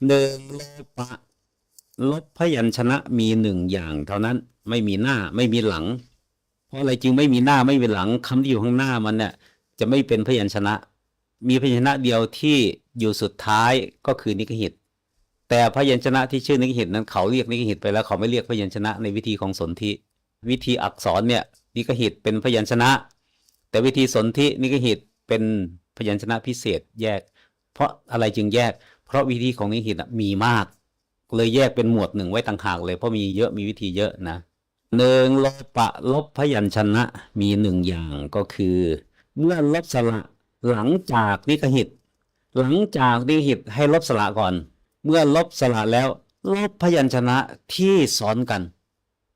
หนึ่งโลปะลบพยัญชนะมีหนึ่งอย่างเท่านั้นไม่มีหน้าไม่มีหลังเพราะอะไรจึงไม่มีหน้าไม่มีหลังคำที่อยู่ข้างหน้ามันเนี่ยจะไม่เป็นพยัญชนะมีพยัญชนะเดียวที่อยู่สุดท้ายก็คือนิกหิตแต่พยัญชนะที่ชื่อนิกหิตนั้นเขาเรียกนิกหิตไปแล้วเขาไม่เรียกพยัญชนะในวิธีของสนธิวิธีอักษรเนี่ยนิกหิตเป็นพยัญชนะแต่วิธีสนธินิกหิตเป็นพยัญชนะพิเศษแยกเพราะอะไรจึงแยกเพราะวิธีของนิกหิตมีมากเลยแยกเป็นหมวดหนึ่งไว้ต่างหากเลยเพราะมีเยอะมีวิธีเยอะนะหนึ่งโลปะลบพยัญชนะมีหนึ่งอย่างก็คือเมื่อลบสระหลังจากนิกหิตหลังจากนิกหิตให้ลบสระก่อนเมื่อลบสระแล้วลบพยัญชนะที่ซ้อนกัน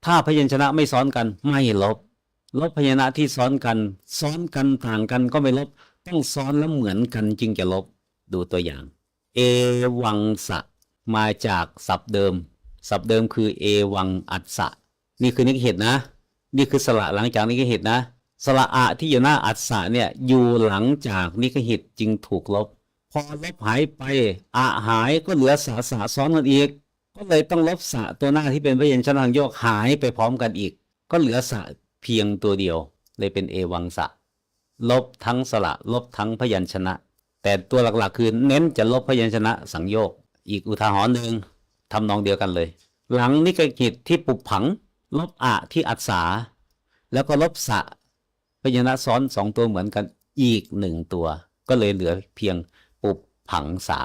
ถ้าพยัญชนะไม่ซ้อนกันไม่ลบพยัญชนะที่ซ้อนกันต่างกันก็ไม่ลบต้องซ้อนแล้วเหมือนกันจึงจะลบดูตัวอย่างเอวังสะมาจากศัพท์เดิมคือเอวังอัสสะนี่คือนิกหิตนะนี่คือสระหลังจากนิกหิตนะสระอะที่อยู่หน้าอัสสะเนี่ยอยู่หลังจากนิกหิตจึงถูกลบพอลบหายไปอะหายก็เหลือสะซ้อนกันอีกก็เลยต้องลบสะตัวหน้าที่เป็นพยัญชนะทางโยกหายไปพร้อมกันอีกก็เหลือสะเพียงตัวเดียวเลยเป็นเอวังสะลบทั้งสระลบทั้งพยัญชนะแต่ตัวหลักๆคือเน้นจะลบพยัญชนะสังโยกอีกอุทาหรณ์หนึ่งทำนองเดียวกันเลยหลังนิกหิตที่ปุบผังลบอะที่อัสสาแล้วก็ลบสะพยัญชนะซ้อนสองตัวเหมือนกันอีกหนึ่งตัวก็เลยเหลือเพียงปุบผังสา